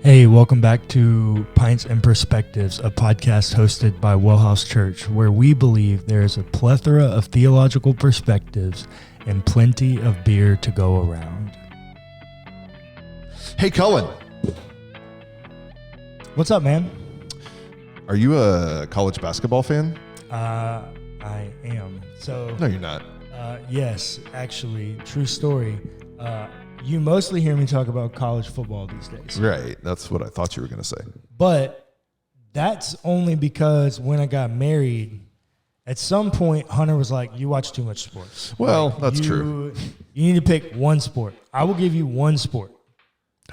Hey, welcome back to Pints and Perspectives, a podcast hosted by WellHouse Church, where we believe there is a plethora of theological perspectives and plenty of beer to go around. Hey, Cullen. What's up, man? Are you a college basketball fan? I am. So No, you're not. Yes, actually, true story. You mostly hear me talk about college football these days. Right. That's what I thought you were going to say. But that's only because when I got married, at some point, Hunter was like, you watch too much sports. Well, like, that's true. You need to pick one sport. I will give you one sport.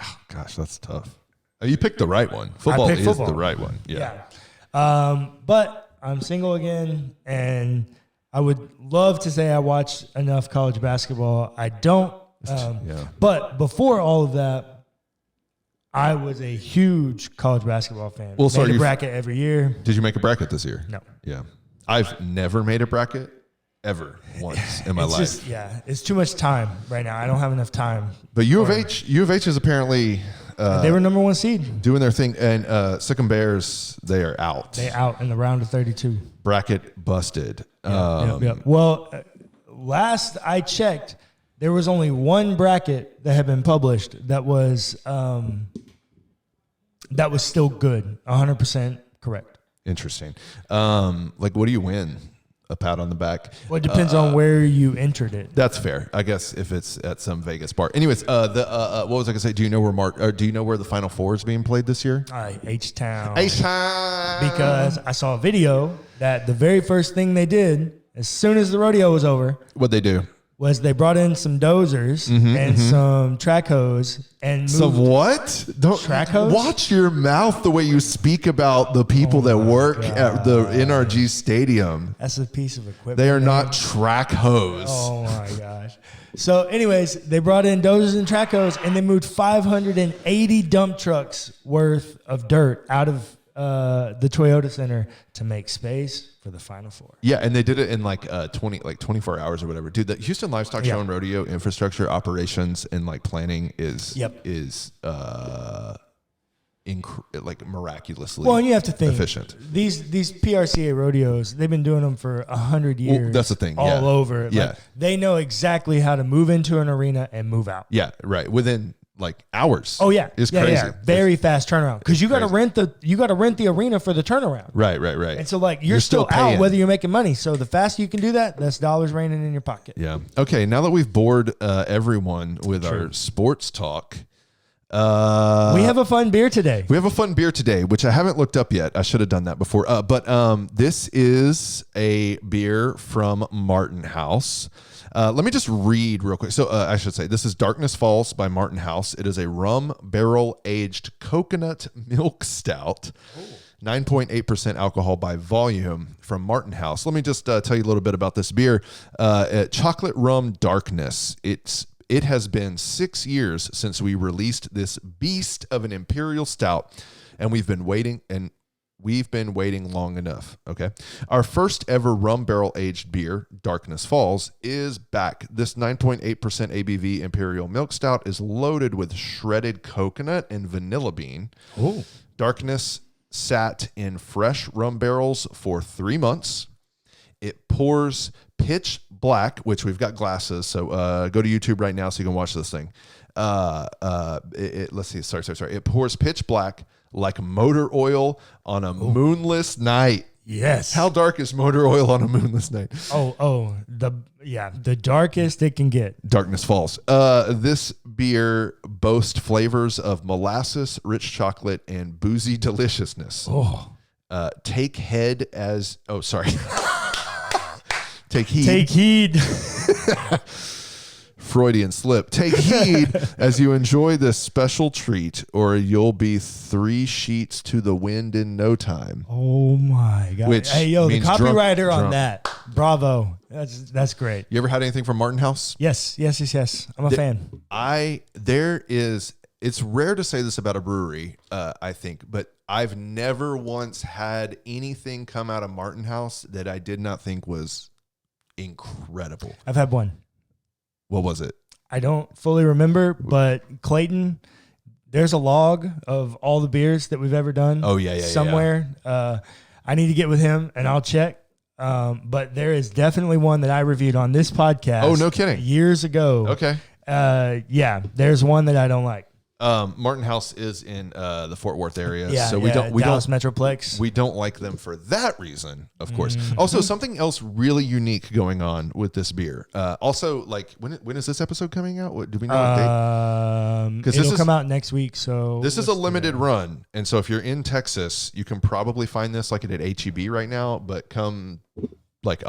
Oh, gosh, that's tough. You picked the right one. Football is the right one. Yeah. But I'm single again, and I would love to say I watch enough college basketball. I don't. But before all of that, I was a huge college basketball fan. Well, made a bracket every year. Did you make a bracket this year? No. Yeah. I've never made a bracket ever once in my life. It's too much time right now. I don't have enough time. But U of H is apparently they were number one seed. Doing their thing. And Sikkim Bears, they are out. They out in the round of 32. Bracket busted. Yep. Well, last I checked, there was only one bracket that had been published that was still good, 100% correct. Interesting. What do you win? A pat on the back? Well, it depends on where you entered it. That's fair, I guess, if it's at some Vegas bar. Anyways, what was I gonna say? Do you know where the Final Four is being played this year? H-Town. H-Town. Because I saw a video that the very first thing they did as soon as the rodeo was over. What'd they do? Was they brought in some dozers and some track hose and moved. Some what? Don't track hose? Watch your mouth the way you speak about the people that work at the NRG Stadium. That's a piece of equipment. They are not track hose. Oh my gosh. So anyways, they brought in dozers and track hose and they moved 580 dump trucks worth of dirt out of the Toyota Center to make space for the Final Four. Yeah, and they did it in 24 hours or whatever. Dude, the Houston Livestock Show and Rodeo infrastructure operations and planning is miraculously well, and you have to think efficient. These PRCA rodeos, they've been doing them for 100 years. Well, that's the thing. All over. Yeah. They know exactly how to move into an arena and move out. Yeah, right. Within hours. Oh yeah, it's crazy. Yeah. Very fast turnaround because you got to rent the arena for the turnaround. Right. And so you're still out whether you're making money. So the faster you can do that, that's dollars raining in your pocket. Yeah. Okay. Now that we've bored everyone with our sports talk, we have a fun beer today. Which I haven't looked up yet. I should have done that before. But this is a beer from Martin House. Let me just read real quick. So I should say this is Darkness Falls by Martin House. It is a rum barrel aged coconut milk stout. 9.8% alcohol by volume from Martin House. Let me just tell you a little bit about this beer. Chocolate rum darkness. It has been 6 years since we released this beast of an imperial stout, and we've been waiting long enough. Okay. Our first ever rum barrel aged beer, Darkness Falls, is back. This 9.8% ABV Imperial Milk Stout is loaded with shredded coconut and vanilla bean. Oh. Darkness sat in fresh rum barrels for 3 months. It pours pitch black, which we've got glasses. So go to YouTube right now so you can watch this thing. Let's see. Sorry. It pours pitch black like motor oil on a moonless night. Yes. How dark is motor oil on a moonless night? The darkest it can get. Darkness Falls. This beer boasts flavors of molasses, rich chocolate, and boozy deliciousness. Take heed. Take heed. Freudian slip. Take heed as you enjoy this special treat, or you'll be 3 sheets to the wind in no time. Oh my God. Which the copywriter on drunk. that. Bravo. That's great. You ever had anything from Martin House? Yes. I'm a fan. It's rare to say this about a brewery, I think, but I've never once had anything come out of Martin House that I did not think was incredible. I've had one. What was it? I don't fully remember, but Clayton, there's a log of all the beers that we've ever done. Oh yeah, somewhere. I need to get with him and I'll check. But there is definitely one that I reviewed on this podcast. Oh, no kidding. Years ago. Okay. Yeah, there's one that I don't like. Martin House is in the Fort Worth area, Yeah, so we don't Dallas Metroplex. We don't like them for that reason, of course. Also, something else really unique going on with this beer. Also, like when is this episode coming out? What do we know what date? Because it'll come out next week. So this is a limited run, and so if you're in Texas, you can probably find this like at HEB right now. But come like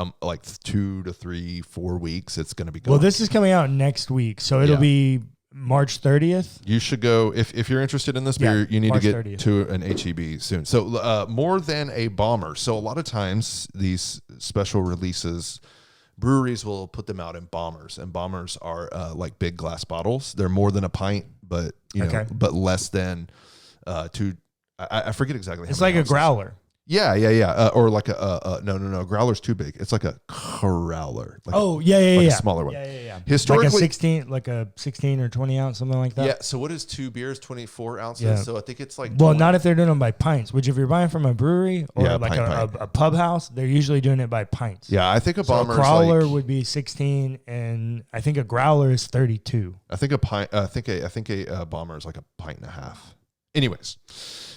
2 to 3, 4 weeks, it's going to be gone. Well, this is coming out next week, so it'll be March 30th. You should go if you're interested in this beer. You need March to get 30th. to an HEB soon. So more than a bomber. So a lot of times these special releases, breweries will put them out in bombers, and bombers are like big glass bottles. They're more than a pint, but but less than two. I forget exactly. It's like a growler. Yeah. Or like no. Growler's too big. It's like a growler. Like a smaller one. Yeah. Historically, like a 16 or 20 ounce, something like that. Yeah. So what is 2 beers? 24 ounces. Yeah. So I think it's like. Well, not if they're doing them by pints. Which if you're buying from a brewery or like a pub house, they're usually doing it by pints. Yeah, I think a bomber. So a crawler would be 16, and I think a growler is 32. I think a pint. I think a bomber is like a pint and a half. Anyways.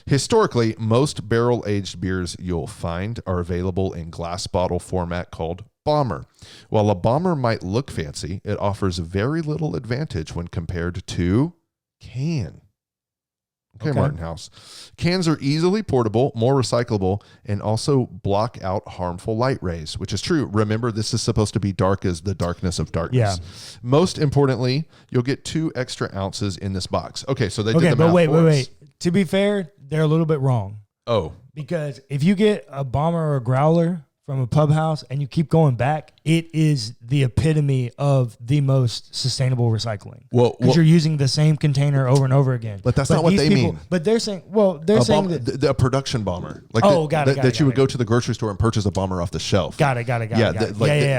Historically, most barrel-aged beers you'll find are available in glass bottle format called bomber. While a bomber might look fancy, it offers very little advantage when compared to can. Okay, Martin House. Cans are easily portable, more recyclable, and also block out harmful light rays, which is true. Remember, this is supposed to be dark as the darkness of darkness. Yeah. Most importantly, you'll get 2 extra ounces in this box. Okay, so they did the math. Wait. To be fair, they're a little bit wrong. Oh. Because if you get a bomber or a growler from a pub house and you keep going back, it is the epitome of the most sustainable recycling. Well, because you're using the same container over and over again. But that's not what they mean. But they're saying, a production bomber. Like that you would go to the grocery store and purchase a bomber off the shelf. Got it. Yeah,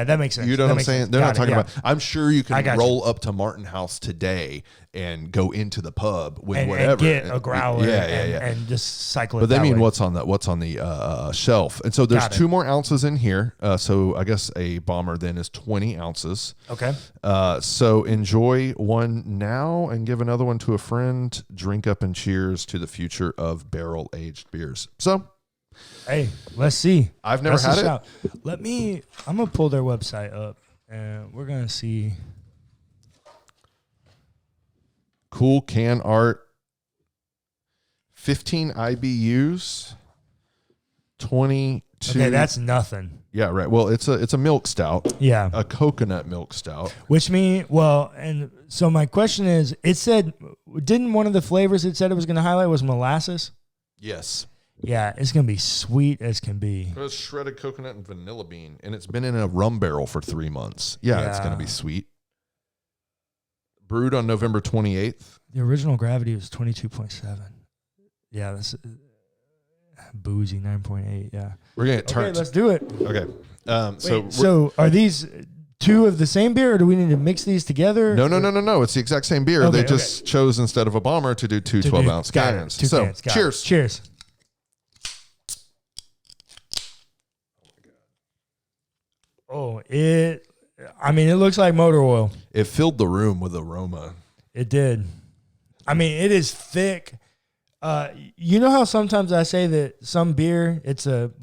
that makes sense. You know what I'm saying? They're not talking about. I'm sure you can roll up to Martin House today and go into the pub with whatever, and get a growler, and just cycle it. But they mean what's on the shelf, and so there's 2 more ounces in here. So I guess a bomber then is 20 ounces. Okay. So enjoy one now and give another one to a friend. Drink up and cheers to the future of barrel aged beers. So, hey, let's see. I've never had it. I'm gonna pull their website up and we're gonna see. Cool can art. 15 IBUs. 22. Okay, that's nothing. Yeah, right. Well, it's a milk stout. Yeah. A coconut milk stout. And so my question is, it said, didn't one of the flavors it said it was going to highlight was molasses? Yes. Yeah, it's going to be sweet as can be. It's shredded coconut and vanilla bean, and it's been in a rum barrel for 3 months. Yeah, it's going to be sweet. Brewed on November 28th. The original gravity was 22.7. Yeah, that's boozy 9.8. Yeah. We're going to get turned. Okay, let's do it. Okay. So are these 2 of the same beer, or do we need to mix these together? No. It's the exact same beer. Okay, they just chose, instead of a bomber, to do 2 12-ounce cans. Cans. Cheers. Cheers. Oh, it looks like motor oil. It filled the room with aroma. It did. I mean, it is thick. You know how sometimes I say that some beer, it's I'm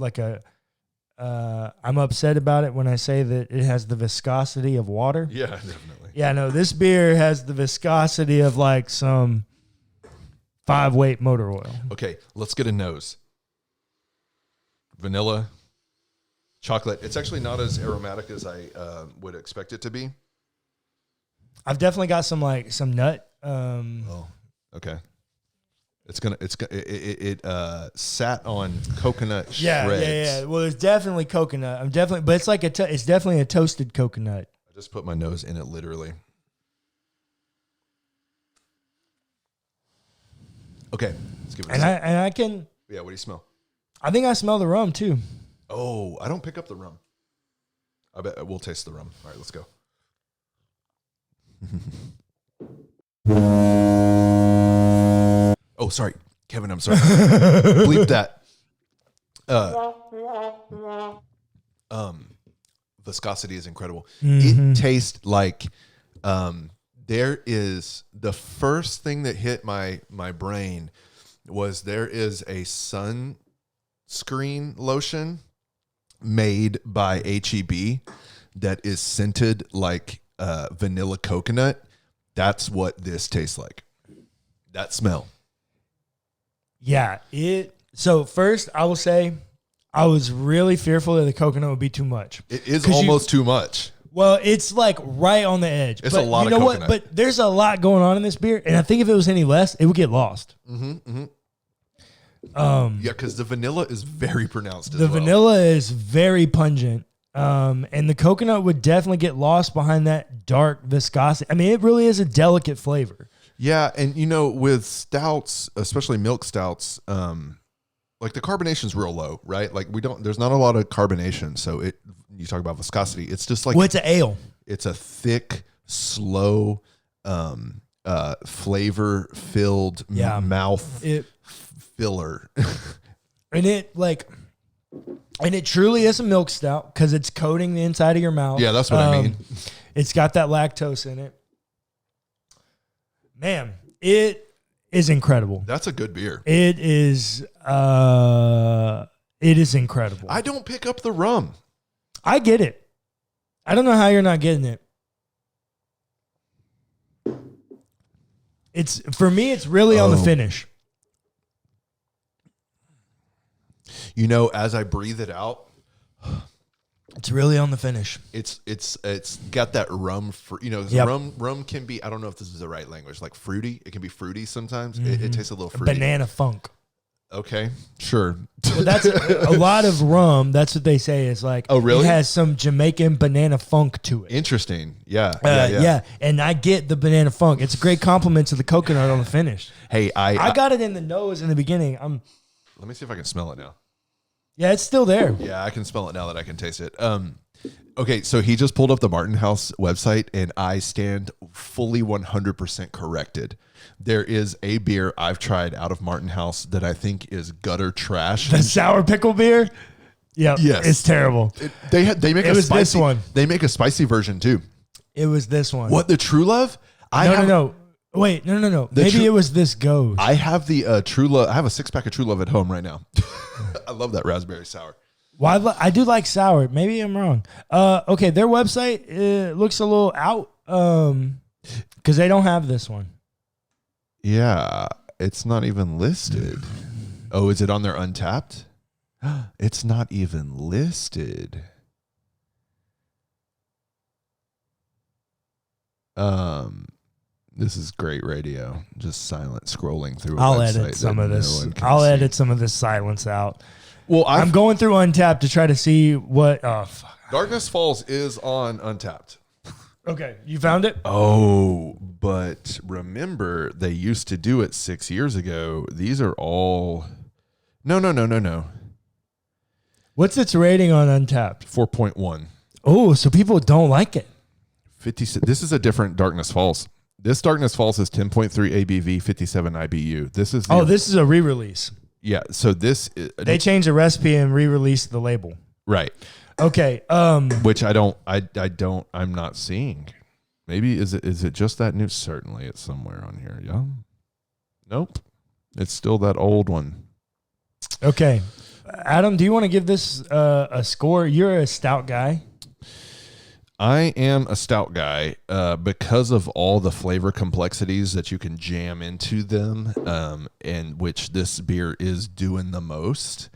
upset about it when I say that it has the viscosity of water. Yeah, definitely. Yeah, no, this beer has the viscosity of like some 5-weight motor oil. Okay, let's get a nose. Vanilla, chocolate. It's actually not as aromatic as I would expect it to be. I've definitely got some nut. Okay. It sat on coconut shreds. Yeah. Well, it's definitely coconut. But it's like it's definitely a toasted coconut. I just put my nose in it, literally. Okay, let's give it a second. And I can. Yeah, what do you smell? I think I smell the rum too. Oh, I don't pick up the rum. I bet we'll taste the rum. All right, let's go. Oh, sorry, Kevin. I'm sorry. Bleep that. Viscosity is incredible. It tastes like there is the first thing that hit my brain was there is a sunscreen lotion made by HEB that is scented like vanilla coconut. That's what this tastes like. That smell. Yeah. So first, I will say I was really fearful that the coconut would be too much. It is almost too much. Well, it's like right on the edge. It's a lot of coconut. But there's a lot going on in this beer, and I think if it was any less, it would get lost. Yeah, because the vanilla is very pronounced as the well. vanilla is very pungent, and the coconut would definitely get lost behind that dark viscosity. I mean, it really is a delicate flavor. Yeah, and with stouts, especially milk stouts, like the carbonation's real low, right? Like there's not a lot of carbonation, so you talk about viscosity, it's just like it's an ale. It's a thick, slow, flavor-filled mouth filler. And it truly is a milk stout because it's coating the inside of your mouth. Yeah, that's what I mean. It's got that lactose in it. Man, it is incredible. That's a good beer. It is incredible. I don't pick up the rum. I get it. I don't know how you're not getting it. For me, it's really on the finish. As I breathe it out, it's really on the finish. It's got that rum for rum can be, I don't know if this is the right language, like fruity. It can be fruity sometimes. It tastes a little fruity. Banana funk. Okay, sure. Well, that's a lot of rum. That's what they say. Is like, oh, really? It has some Jamaican banana funk to it. Interesting. Yeah. Yeah. And I get the banana funk. It's a great compliment to the coconut on the finish. Hey, I got it in the nose in the beginning. Let me see if I can smell it now. Yeah, it's still there. Yeah, I can smell it now that I can taste it. Okay, so he just pulled up the Martin House website, and I stand fully 100% corrected. There is a beer I've tried out of Martin House that I think is gutter trash. The sour pickle beer? Yep. Yes. It's terrible. They make it a was spicy, this one. They make a spicy version too. It was this one. What, the True Love? No. Wait, no. Maybe it was this Ghost. I have the True Love. I have a 6-pack of True Love at home right now. I love that raspberry sour. Well, I do like sour. Maybe I'm wrong. Okay, their website looks a little out because they don't have this one. Yeah, it's not even listed. Oh, is it on their Untapped? It's not even listed. This is great radio. Just silent scrolling through. I'll edit some of this. Edit some of this silence out. Well, I'm going through Untapped to try to see what. Oh, fuck. Darkness Falls is on Untapped. Okay, you found it? Oh, but remember, they used to do it 6 years ago. These are all... No. What's its rating on Untapped? 4.1. Oh, so people don't like it. 56. This is a different Darkness Falls. This Darkness Falls is 10.3 ABV, 57 IBU. This is this is a re-release. Yeah, so this... They changed the recipe and re-released the label. Right. Okay. Which I'm not seeing. Maybe is it just that new? Certainly it's somewhere on here. Yeah. Nope. It's still that old one. Okay. Adam, do you want to give this a score? You're a stout guy. I am a stout guy because of all the flavor complexities that you can jam into them, and which this beer is doing the most.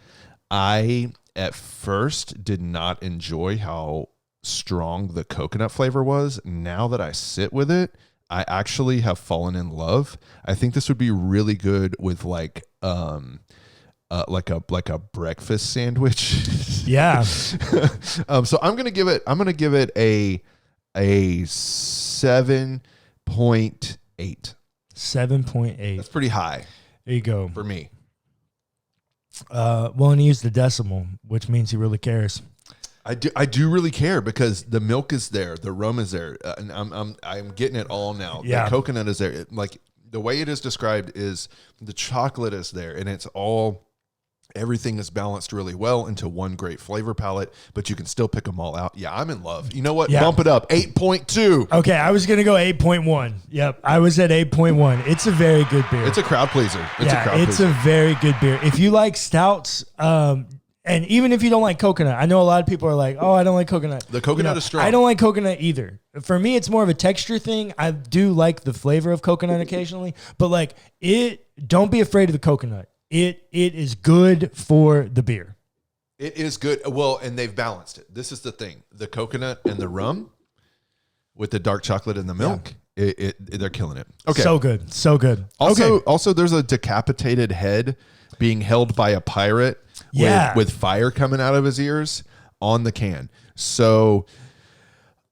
I at first did not enjoy how strong the coconut flavor was. Now that I sit with it, I actually have fallen in love. I think this would be really good with like a breakfast sandwich. Yeah. So I'm gonna give it a 7.8. 7.8. That's pretty high. There you go. For me. Well, and he used the decimal, which means he really cares. I do really care because the milk is there, the rum is there, and I'm getting it all now. Yeah. The coconut is there. Like The way it is described is the chocolate is there, and everything is balanced really well into one great flavor palette, but you can still pick them all out. Yeah, I'm in love. You know what? Yeah. Bump it up. 8.2. Okay, I was going to go 8.1. Yep, I was at 8.1. It's a very good beer. It's a crowd pleaser. It's a very good beer. If you like stouts, and even if you don't like coconut, I know a lot of people are like, oh, I don't like coconut. The coconut is strong. I don't like coconut either. For me, it's more of a texture thing. I do like the flavor of coconut occasionally, but like don't be afraid of the coconut. It is good for the beer. It is good. Well, and they've balanced it. This is the thing. The coconut and the rum with the dark chocolate and the milk, they're killing it. Okay. So good. So good. Also, there's a decapitated head being held by a pirate with fire coming out of his ears on the can. So,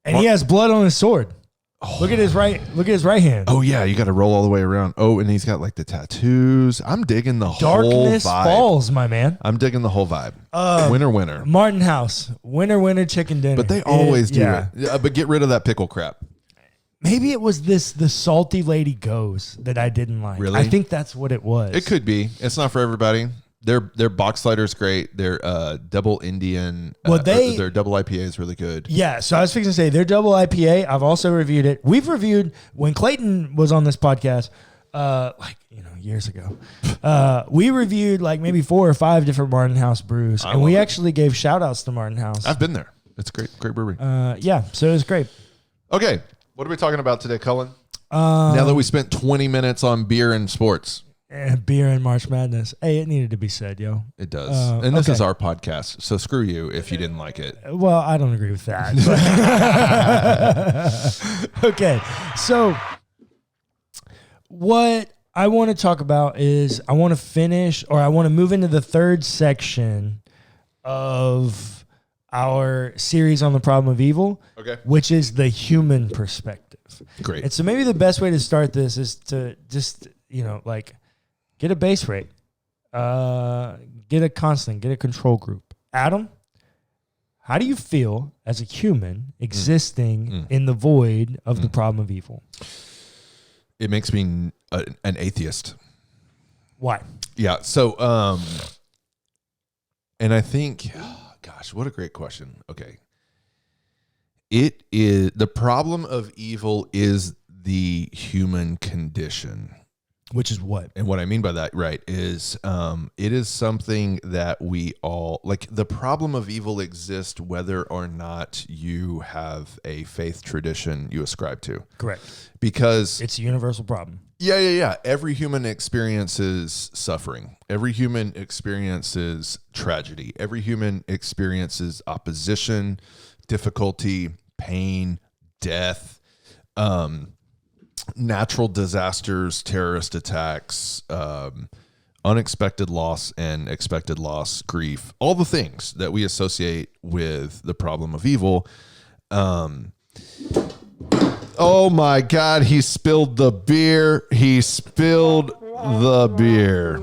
and he has blood on his sword. Look at his right hand. Oh yeah, you got to roll all the way around. Oh, and he's got like the tattoos. I'm digging the whole vibe. Darkness Falls, my man. I'm digging the whole vibe. Winner. Martin House. Winner chicken dinner. But they always do it. But get rid of that pickle crap. Maybe it was the salty lady goes that I didn't like. Really? I think that's what it was. It could be. It's not for everybody. Their box cider's great. Their double Indian, their double IPA is really good. Yeah, so I was fixing to say their double IPA. I've also reviewed it. We've reviewed when Clayton was on this podcast, years ago. We reviewed like maybe 4 or 5 different Martin House brews, and we actually gave shout outs to Martin House. I've been there. It's great brewery. So it was great. Okay, what are we talking about today, Cullen? Now that we spent 20 minutes on beer and sports. Beer and March Madness. Hey, it needed to be said, yo. It does. And this is our podcast, so screw you if you didn't like it. Well, I don't agree with that. Okay, so what I want to talk about is I want to move into the third section of our series on the problem of evil, which is the human perspective. Great. And so maybe the best way to start this is to just, get a base rate, get a constant, get a control group. Adam, how do you feel as a human existing in the void of the problem of evil? It makes me an atheist. Why? Yeah. So, and I think, gosh, what a great question. Okay. It is the problem of evil is the human condition. Which is what? And what I mean by that, right, is it is something that we all, like the problem of evil exists whether or not you have a faith tradition you ascribe to. Correct. Because it's a universal problem. Yeah. Every human experiences suffering. Every human experiences tragedy. Every human experiences opposition, difficulty, pain, death, natural disasters, terrorist attacks, unexpected loss and expected loss, grief, all the things that we associate with the problem of evil. Oh my God, he spilled the beer. He spilled the beer.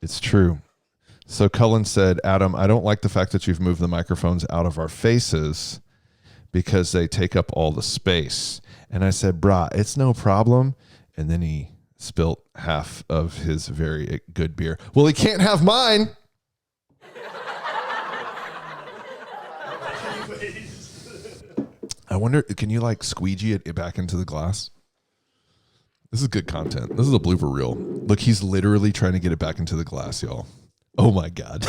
It's true. So Cullen said, Adam, I don't like the fact that you've moved the microphones out of our faces because they take up all the space. And I said, brah, it's no problem. And then he spilt half of his very good beer. Well, he can't have mine. I wonder, can you like squeegee it back into the glass? This is good content. This is a blooper reel. Look, he's literally trying to get it back into the glass, y'all. Oh my God.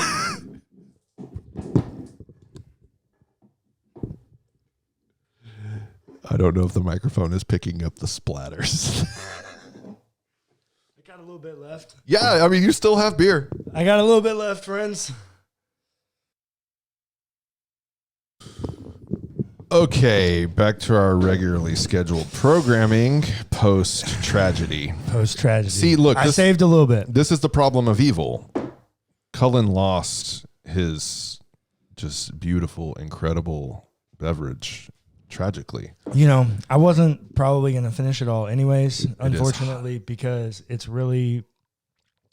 I don't know if the microphone is picking up the splatters. I got a little bit left. Yeah, I mean, you still have beer. I got a little bit left, friends. Okay, back to our regularly scheduled programming post-tragedy. Post-tragedy. See, look. I saved a little bit. This is the problem of evil. Cullen lost his just beautiful, incredible beverage tragically. You know, I wasn't probably going to finish it all anyways, unfortunately, because it's really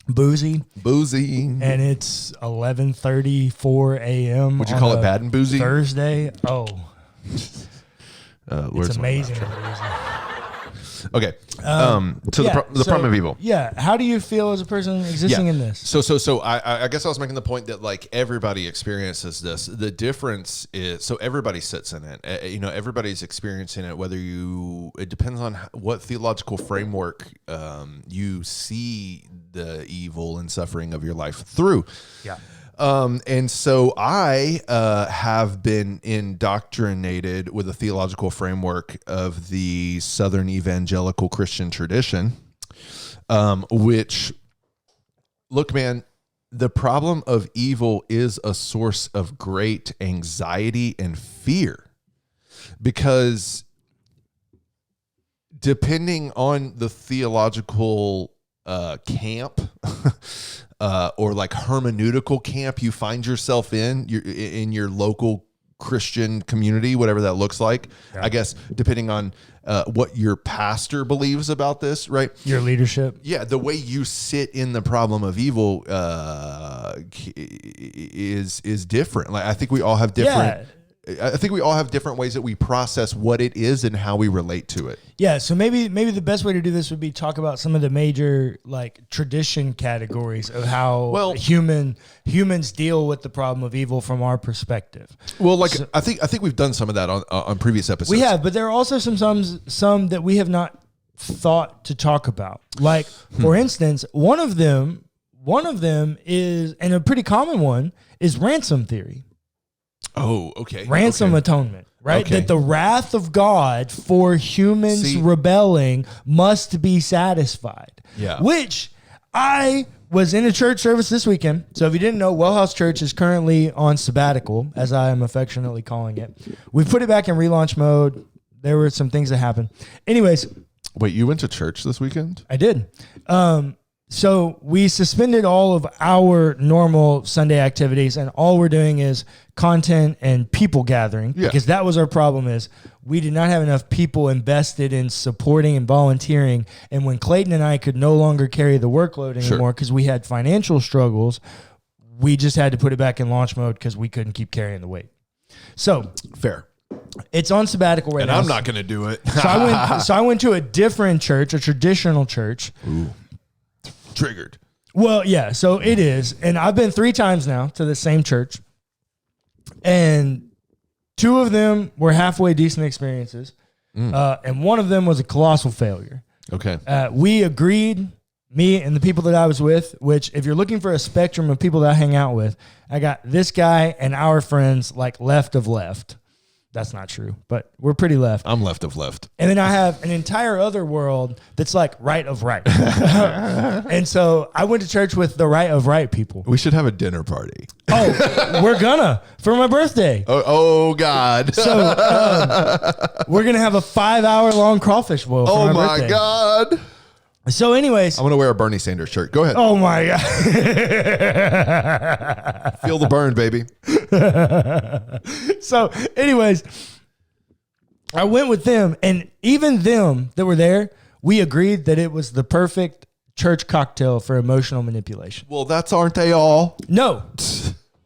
boozy. And it's 11:34 a.m. Would you call it bad and boozy? Thursday. Oh. It's amazing. Okay. The problem of evil. Yeah. How do you feel as a person existing in this? So I guess I was making the point that like everybody experiences this. The difference is, so everybody sits in it. Everybody's experiencing it. It depends on what theological framework you see the evil and suffering of your life through. Yeah. And so I have been indoctrinated with a theological framework of the Southern evangelical Christian tradition, which, look, man, the problem of evil is a source of great anxiety and fear, because depending on the theological camp or like hermeneutical camp you find yourself in your local Christian community, whatever that looks like. Yeah. I guess depending on what your pastor believes about this, right? Your leadership. Yeah, the way you sit in the problem of evil is different. Like I think we all have different. Yeah. I think we all have different ways that we process what it is and how we relate to it. Yeah, so maybe the best way to do this would be talk about some of the major like tradition categories of how humans deal with the problem of evil from our perspective. Well, I think we've done some of that on previous episodes. We have, but there are also some that we have not thought to talk about. Like for instance, one of them is, and a pretty common one, is ransom theory. Oh, okay. Ransom atonement, right? Okay. That the wrath of God for humans rebelling must be satisfied. Yeah. Which I was in a church service this weekend. So if you didn't know, WellHouse Church is currently on sabbatical, as I am affectionately calling it. We've put it back in relaunch mode. There were some things that happened. Anyways. Wait, you went to church this weekend? I did. So we suspended all of our normal Sunday activities, and all we're doing is content and people gathering, because that was our problem. Is we did not have enough people invested in supporting and volunteering. And when Clayton and I could no longer carry the workload anymore because we had financial struggles, we just had to put it back in launch mode because we couldn't keep carrying the weight. So fair. It's on sabbatical right now. And I'm not going to do it. So I went to a different church, a traditional church. Ooh. Triggered. Well, yeah, so it is. And I've been 3 times now to the same church. And 2 of them were halfway decent experiences. And one of them was a colossal failure. Okay. We agreed, me and the people that I was with, which if you're looking for a spectrum of people that I hang out with, I got this guy and our friends like left of left. That's not true, but we're pretty left. I'm left of left. And then I have an entire other world that's like right of right. And so I went to church with the right of right people. We should have a dinner party. Oh, we're gonna for my birthday. Oh God. So we're gonna have a 5-hour long crawfish boil for my birthday. God. So anyways. I'm going to wear a Bernie Sanders shirt. Go ahead. Oh my God. Feel the burn, baby. So anyways, I went with them, and even them that were there, we agreed that it was the perfect church cocktail for emotional manipulation. Well, aren't they all? No,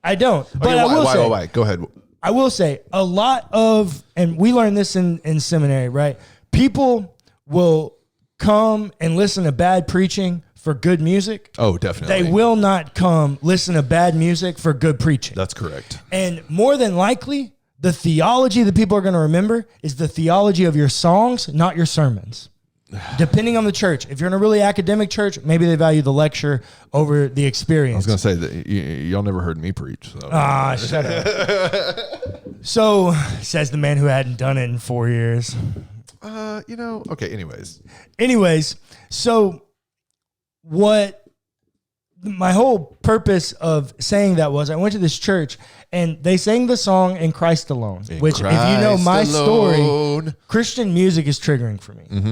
I don't. But okay, I will say, why? Go ahead. I will say a lot of, and we learned this in seminary, right? People will come and listen to bad preaching for good music. Oh, definitely. They will not come listen to bad music for good preaching. That's correct. And more than likely, the theology that people are going to remember is the theology of your songs, not your sermons. Depending on the church. If you're in a really academic church, maybe they value the lecture over the experience. I was going to say that y'all never heard me preach. So. Shut up. So, says the man who hadn't done it in 4 years. Okay, anyways, so what my whole purpose of saying that was I went to this church and they sang the song In Christ Alone, which if you know my story, Christian music is triggering for me. Mm-hmm.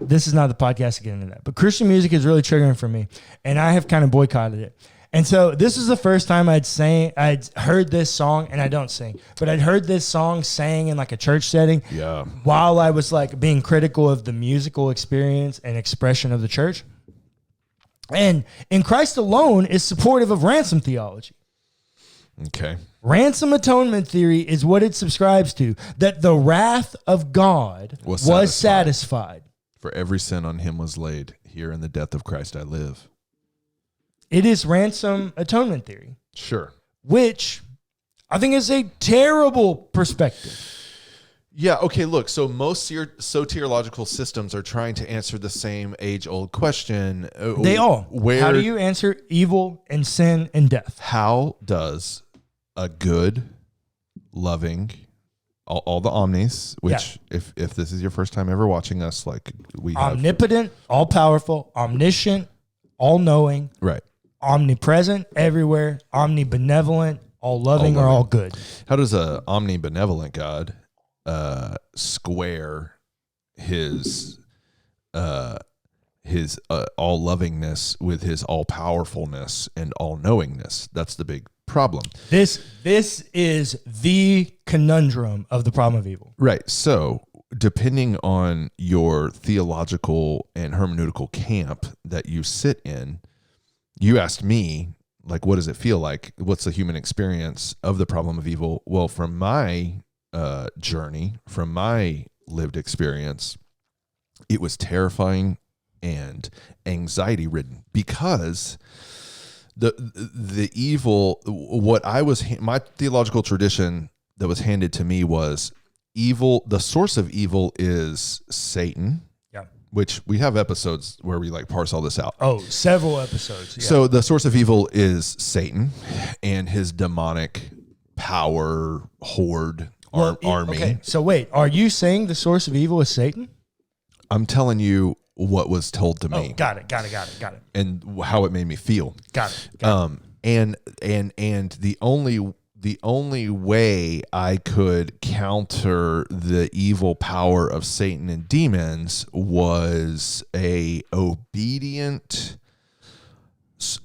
This is not the podcast to get into that, but Christian music is really triggering for me, and I have kind of boycotted it. And so this is the first time I'd heard this song, and I don't sing, but I'd heard this song sang in like a church setting. Yeah. While I was like being critical of the musical experience and expression of the church. And In Christ Alone is supportive of ransom theology. Okay. Ransom atonement theory is what it subscribes to, that the wrath of God was satisfied. For every sin on him was laid. Here in the death of Christ I live. It is ransom atonement theory. Sure. Which I think is a terrible perspective. Yeah, okay, look, so most soteriological systems are trying to answer the same age-old question. They all. How do you answer evil and sin and death? How does a good, loving, all the omnis, which if this is your first time ever watching us, like we have. Omnipotent, all-powerful, omniscient, all-knowing. Right. Omnipresent, everywhere, omnibenevolent, all-loving, or all good. How does a omnibenevolent God square his all lovingness with his all powerfulness and all knowingness? That's the big problem. This is the conundrum of the problem of evil. Right. So depending on your theological and hermeneutical camp that you sit in, you asked me, like, what does it feel like? What's the human experience of the problem of evil? Well, from my journey, from my lived experience, it was terrifying and anxiety ridden, because the evil, what I was, my theological tradition that was handed to me was evil. The source of evil is Satan. Yeah. Which we have episodes where we like parse all this out. Oh, several episodes. Yeah. So the source of evil is Satan and his demonic power horde army. Okay. So wait, are you saying the source of evil is Satan? I'm telling you what was told to me. Oh, got it. And how it made me feel. Got it. And the only way I could counter the evil power of Satan and demons was a obedient,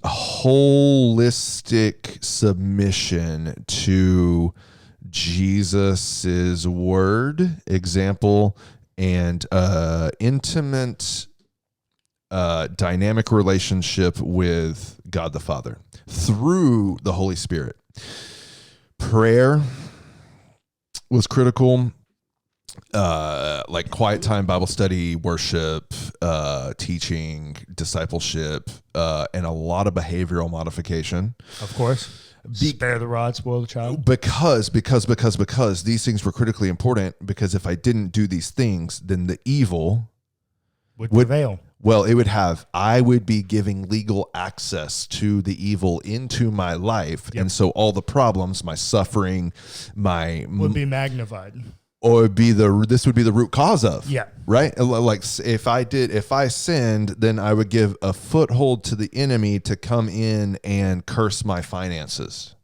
holistic submission to Jesus's word, example, and intimate, dynamic relationship with God the Father through the Holy Spirit. Prayer was critical, like quiet time, Bible study, worship, teaching, discipleship, and a lot of behavioral modification. Of course. Spare the rod, spoil the child. Because these things were critically important, because if I didn't do these things, then the evil would prevail. Well, I would be giving legal access to the evil into my life. Yep. And so all the problems, my suffering, would be magnified. Or this would be the root cause of. Yeah. Right? Like if I sinned, then I would give a foothold to the enemy to come in and curse my finances.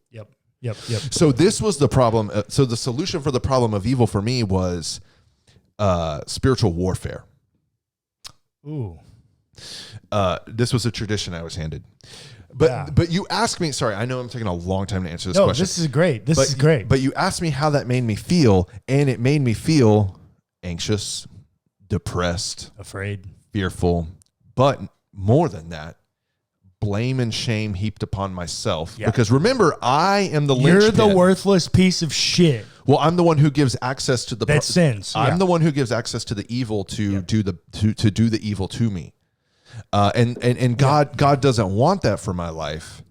Yep. So this was the problem. So the solution for the problem of evil for me was spiritual warfare. Ooh. This was a tradition I was handed. But you asked me, sorry, I know I'm taking a long time to answer this question. This is great. This is great. But you asked me how that made me feel, and it made me feel anxious, depressed, afraid, fearful, but more than that, blame and shame heaped upon myself. Yeah. Because remember, I am the linchpin. You're the worthless piece of shit. Well, I'm the one who gives access to the sins. I'm the one who gives access to the evil to do the evil to me. And God doesn't want that for my life.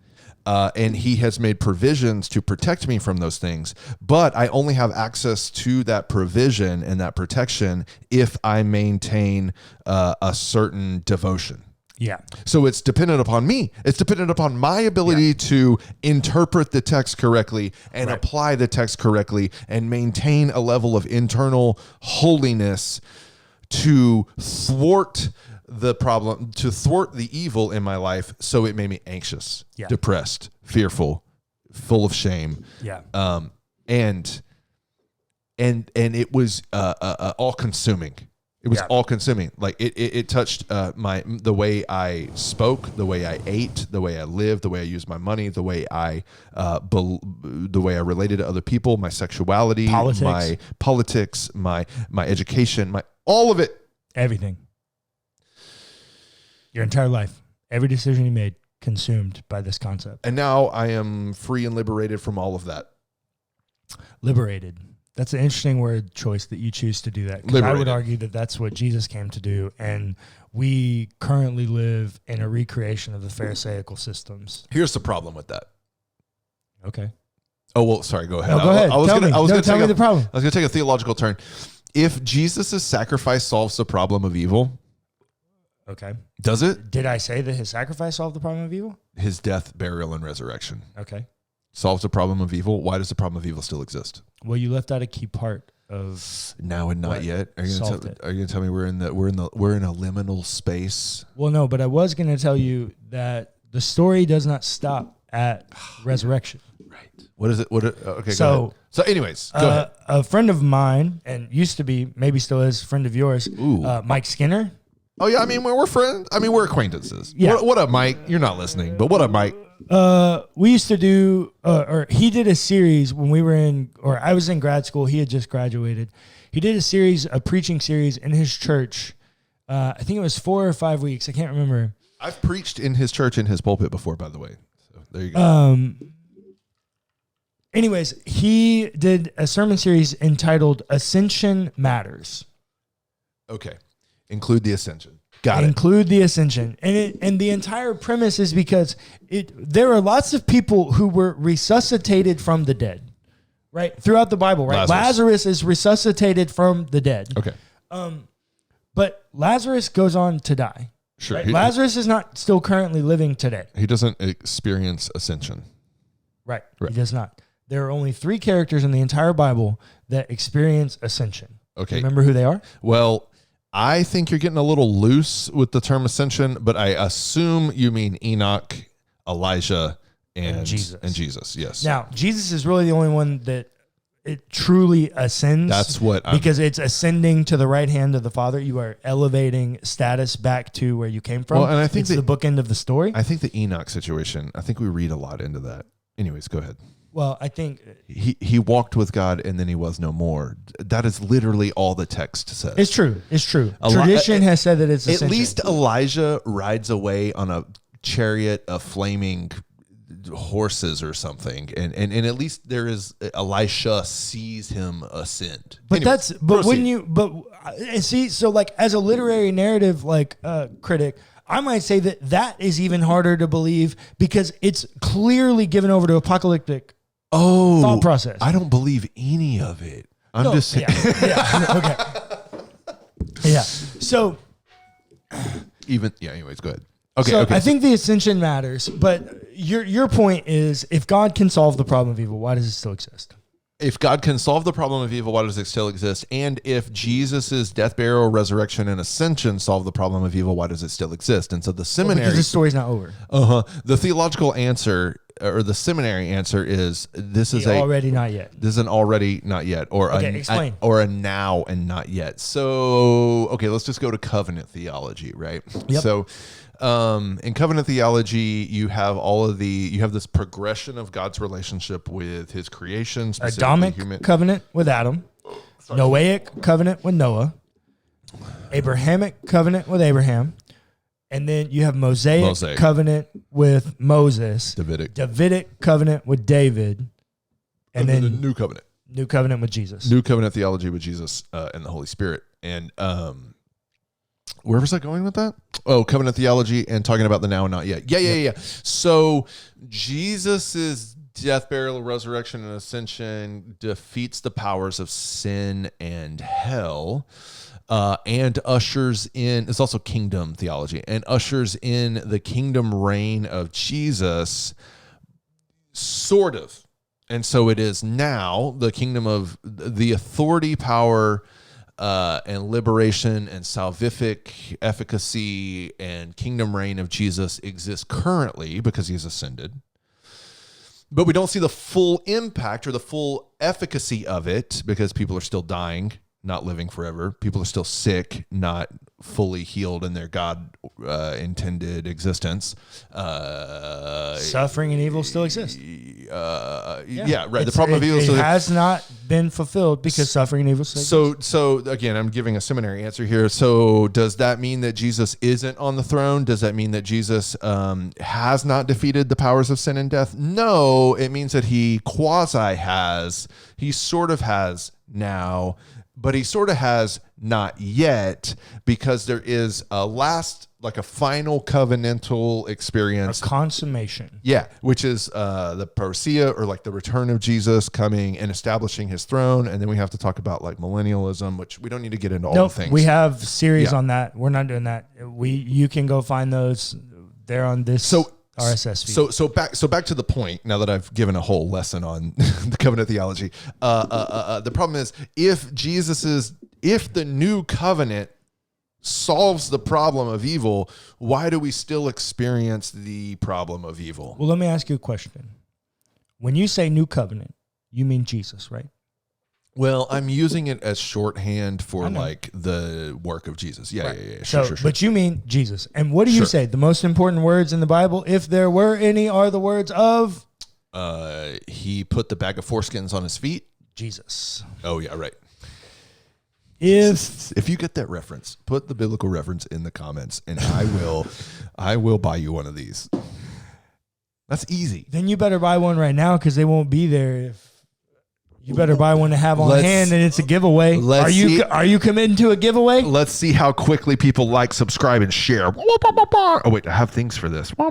And he has made provisions to protect me from those things, but I only have access to that provision and that protection if I maintain a certain devotion. Yeah. So it's dependent upon me. It's dependent upon my ability to interpret the text correctly and apply the text correctly and maintain a level of internal holiness to thwart the problem, to thwart the evil in my life. So it made me anxious, depressed, fearful, full of shame. Yeah. And it was all consuming. It was all consuming. Like it touched the way I spoke, the way I ate, the way I lived, the way I used my money, the way I related to other people, my sexuality, my politics, my education, all of it. Everything. Your entire life, every decision you made consumed by this concept. And now I am free and liberated from all of that. Liberated. That's an interesting word choice that you choose to do that. 'Cause I would argue that that's what Jesus came to do. And we currently live in a recreation of the Pharisaical systems. Here's the problem with that. Okay. Oh, well, sorry, go ahead. No, go ahead. Tell me the problem. I was going to take a theological turn. If Jesus' sacrifice solves the problem of evil, okay. Does it? Did I say that his sacrifice solved the problem of evil? His death, burial, and resurrection. Okay. Solves the problem of evil. Why does the problem of evil still exist? Well, you left out a key part of now and not yet. Are you going to tell me we're in a liminal space? Well, no, but I was going to tell you that the story does not stop at resurrection. Right. What is it? Okay. So anyways, go ahead. A friend of mine, and used to be, maybe still is, friend of yours, Mike Skinner. Oh yeah, I mean we're friends. I mean we're acquaintances. Yeah. What up, Mike? You're not listening, but what up, Mike? We used to do, or he did a series when we were I was in grad school. He had just graduated. He did a preaching series in his church. I think it was 4 or 5 weeks. I can't remember. I've preached in his church in his pulpit before, by the way. So there you go. Anyways, he did a sermon series entitled Ascension Matters. Okay. Include the ascension. Got it. Include the ascension. And the entire premise is because there are lots of people who were resuscitated from the dead, right? Throughout the Bible, right? Lazarus is resuscitated from the dead. Okay. But Lazarus goes on to die. Sure. Right? Lazarus is not still currently living today. He doesn't experience ascension. Right. He does not. There are only 3 characters in the entire Bible that experience ascension. Okay. Remember who they are? Well, I think you're getting a little loose with the term ascension, but I assume you mean Enoch, Elijah, and Jesus. Yes. Now, Jesus is really the only one that it truly ascends. That's what because it's ascending to the right hand of the Father. You are elevating status back to where you came from. Well, and I think it's the bookend of the story. I think the Enoch situation, I think we read a lot into that. Anyways, go ahead. Well, I think he walked with God and then he was no more. That is literally all the text says. It's true. Tradition has said that it's ascension. At least Elijah rides away on a chariot of flaming horses or something, and at least there is Elisha sees him ascend. But anyways, so like as a literary narrative critic, I might say that is even harder to believe because it's clearly given over to apocalyptic thought process. I don't believe any of it. I'm just saying. Okay. Yeah. So anyways, go ahead. Okay. So I think the ascension matters, but your point is if God can solve the problem of evil, why does it still exist? If God can solve the problem of evil, why does it still exist? And if Jesus' death, burial, resurrection, and ascension solve the problem of evil, why does it still exist? And so the seminary... because the story's not over. The theological answer, or the seminary answer is, this is already not yet. This is an already not yet, or explain. Or a now and not yet. So, okay, let's just go to covenant theology, right? Yep. So... in covenant theology, you have this progression of God's relationship with his creation. Adamic covenant with Adam, Noahic covenant with Noah, Abrahamic covenant with Abraham, and then you have Mosaic covenant with Moses, Davidic covenant with David, and then the new covenant with Jesus. New covenant theology with Jesus and the Holy Spirit. And where was I going with that? Oh, covenant theology and talking about the now and not yet. Yeah. So Jesus's death, burial, resurrection, and ascension defeats the powers of sin and hell, and ushers in. It's also kingdom theology and ushers in the kingdom reign of Jesus, sort of. And so it is now the kingdom of the authority, power, and liberation and salvific efficacy and kingdom reign of Jesus exists currently because he's ascended. But we don't see the full impact or the full efficacy of it because people are still dying, not living forever. People are still sick, not fully healed in their God intended existence. Suffering and evil still exist. The problem of evil. It has not been fulfilled because suffering and evil. So again, I'm giving a seminary answer here. So does that mean that Jesus isn't on the throne? Does that mean that Jesus has not defeated the powers of sin and death? No, it means that he quasi has. He sort of has now, but he sort of has not yet, because there is a last, like a final covenantal experience. A consummation. Yeah, which is the parousia, or like the return of Jesus coming and establishing his throne. And then we have to talk about like millennialism, which we don't need to get into all the things. We have series on that. We're not doing that. You can go find those. They're on this RSS feed. So back to the point, now that I've given a whole lesson on the covenant theology. The problem is, if the new covenant solves the problem of evil, why do we still experience the problem of evil? Well, let me ask you a question. When you say new covenant, you mean Jesus, right? Well, I'm using it as shorthand for like the work of Jesus. Yeah, right. Yeah. Sure. But you mean Jesus. And what do you say? The most important words in the Bible, if there were any, are the words of? He put the bag of foreskins on his feet. Jesus. Oh, yeah, right. If you get that reference, put the biblical reference in the comments, and I will buy you one of these. That's easy. Then you better buy one right now, because they won't be there. If you better buy one to have on hand, and it's a giveaway. Are you committing to a giveaway? Let's see how quickly people like, subscribe, and share. Oh wait, I have things for this. No.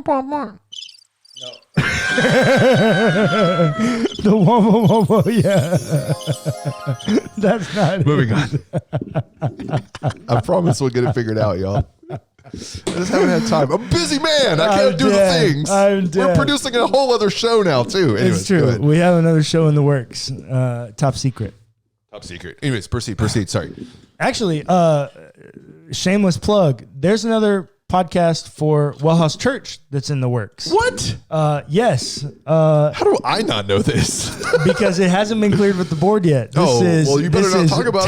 The whoa, yeah. That's not moving on. I promise we'll get it figured out, y'all. I just haven't had time. I'm a busy man. I can't do the things. We're producing a whole other show now, too. Anyways, it's true. We have another show in the works. Top secret. Top secret. Anyways, proceed. Sorry. Actually, shameless plug. There's another podcast for WellHouse Church that's in the works. What? Yes. How do I not know this? Because it hasn't been cleared with the board yet. You better not talk about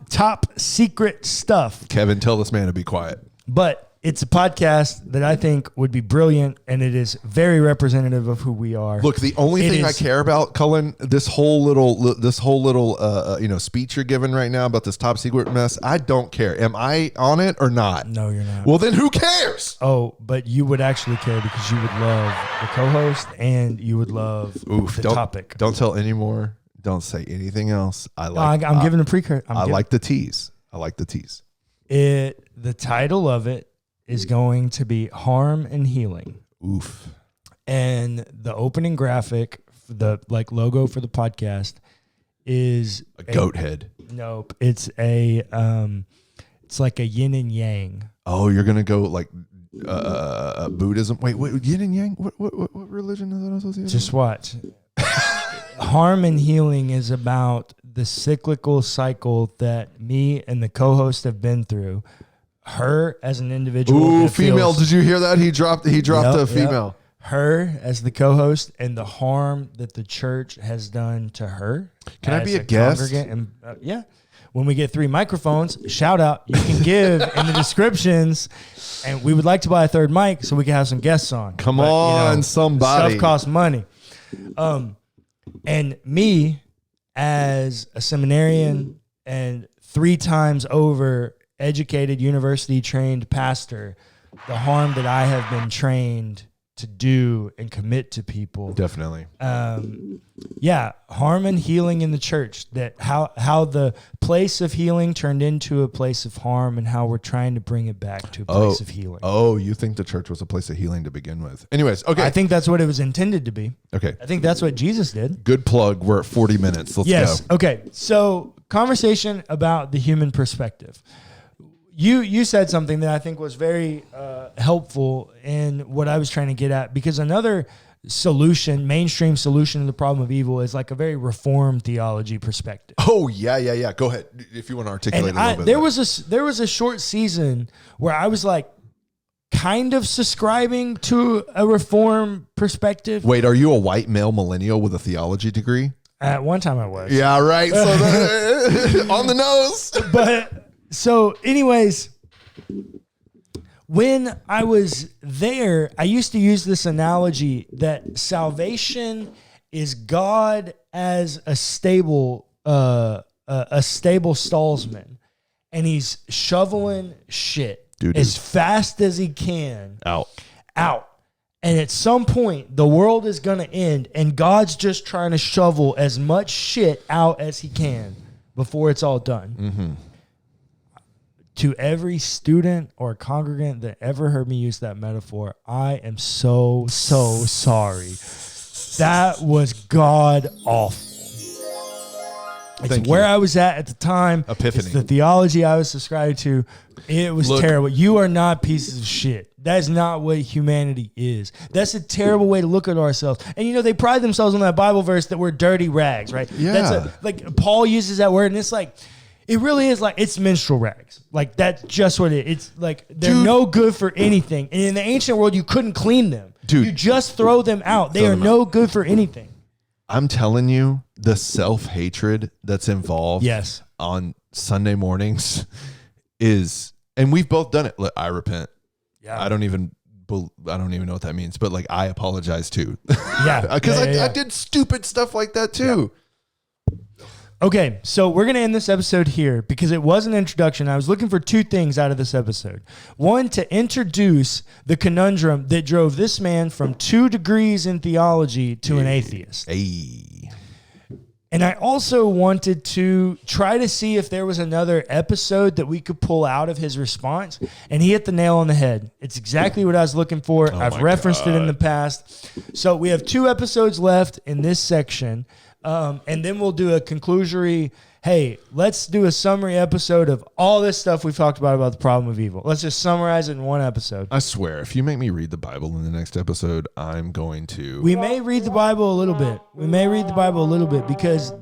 top secret stuff. Kevin, tell this man to be quiet. But it's a podcast that I think would be brilliant, and it is very representative of who we are. Look, the only thing I care about, Cullen, this whole little speech you're giving right now about this top secret mess, I don't care. Am I on it or not? No, you're not. Well, then who cares? Oh, but you would actually care, because you would love the co-host and you would love the topic. Don't tell any more. Don't say anything else. I'm giving a precursor. I like the tease. The title of it is going to be Harm and Healing. Oof. And the opening graphic, the logo for the podcast, is a goat head. Nope. It's it's like a yin and yang. Oh, you're gonna go like Buddhism. Wait, yin and yang? What religion is that associated with? Just watch. Harm and Healing is about the cyclical cycle that me and the co-host have been through. Her as an individual. Ooh, female. Did you hear that? He dropped a female. Yep. Her as the co-host, and the harm that the church has done to her. Can I be a guest? And, yeah. When we get 3 microphones, shout out you can give in the descriptions. And we would like to buy a 3rd mic so we can have some guests on. Come on, somebody. Stuff costs money. And me as a seminarian and 3 times over educated, university trained pastor, the harm that I have been trained to do and commit to people. Definitely. Harm and healing in the church, that how the place of healing turned into a place of harm, and how we're trying to bring it back to a place of healing. Oh, you think the church was a place of healing to begin with? Anyways, okay. I think that's what it was intended to be. Okay. I think that's what Jesus did. Good plug. We're at 40 minutes. Let's go. Okay. So, conversation about the human perspective. You said something that I think was very helpful in what I was trying to get at, because another mainstream solution to the problem of evil is like a very reformed theology perspective. Oh, yeah. Go ahead if you want to articulate a little bit. There was a short season where I was like kind of subscribing to a reform perspective. Wait, are you a white male millennial with a theology degree? At one time I was. Yeah, right. So on the nose. But so anyways, when I was there, I used to use this analogy that salvation is God as a stable stallsman, and he's shoveling shit as fast as he can out. And at some point, the world is going to end, and God's just trying to shovel as much shit out as he can before it's all done. Mm-hmm. To every student or congregant that ever heard me use that metaphor, I am so sorry. That was God awful. It's where I was at the time. Epiphany. It's the theology I was subscribed to. It was terrible. You are not pieces of shit. That is not what humanity is. That's a terrible way to look at ourselves. And they pride themselves on that Bible verse that we're dirty rags, right? Yeah. Like Paul uses that word, and it's like, it really is like, it's menstrual rags. Like, that's just what it is. It's like, they're no good for anything. And in the ancient world, you couldn't clean them. Dude, you just throw them out. They are no good for anything. I'm telling you, the self-hatred that's involved on Sunday mornings is, and we've both done it. Look, I repent. Yeah. I don't even know what that means, but like, I apologize too. Yeah. Because I did stupid stuff like that too. Yeah. Okay, so we're going to end this episode here because it was an introduction. I was looking for two things out of this episode. One, to introduce the conundrum that drove this man from 2 degrees in theology to an atheist. Hey. And I also wanted to try to see if there was another episode that we could pull out of his response, and he hit the nail on the head. It's exactly what I was looking for. I've referenced it in the past. So we have 2 episodes left in this section. And then we'll do a conclusory, hey, let's do a summary episode of all this stuff we've talked about the problem of evil. Let's just summarize it in one episode. I swear, if you make me read the Bible in the next episode, I'm going to... We may read the Bible a little bit. Because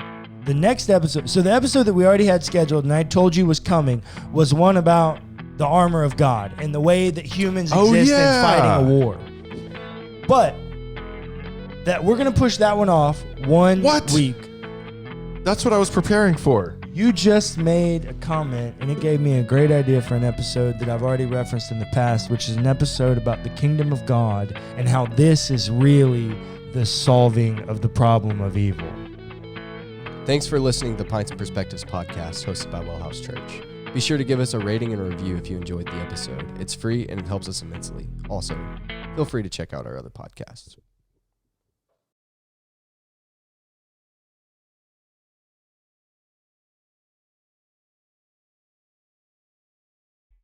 the next episode... So the episode that we already had scheduled and I told you was coming was one about the armor of God and the way that humans exist in fighting a war. But... that we're going to push that one off one week. That's what I was preparing for. You just made a comment, and it gave me a great idea for an episode that I've already referenced in the past, which is an episode about the kingdom of God and how this is really the solving of the problem of evil. Thanks for listening to the Pints and Perspectives podcast hosted by WellHouse Church. Be sure to give us a rating and a review if you enjoyed the episode. It's free and it helps us immensely. Also, feel free to check out our other podcasts.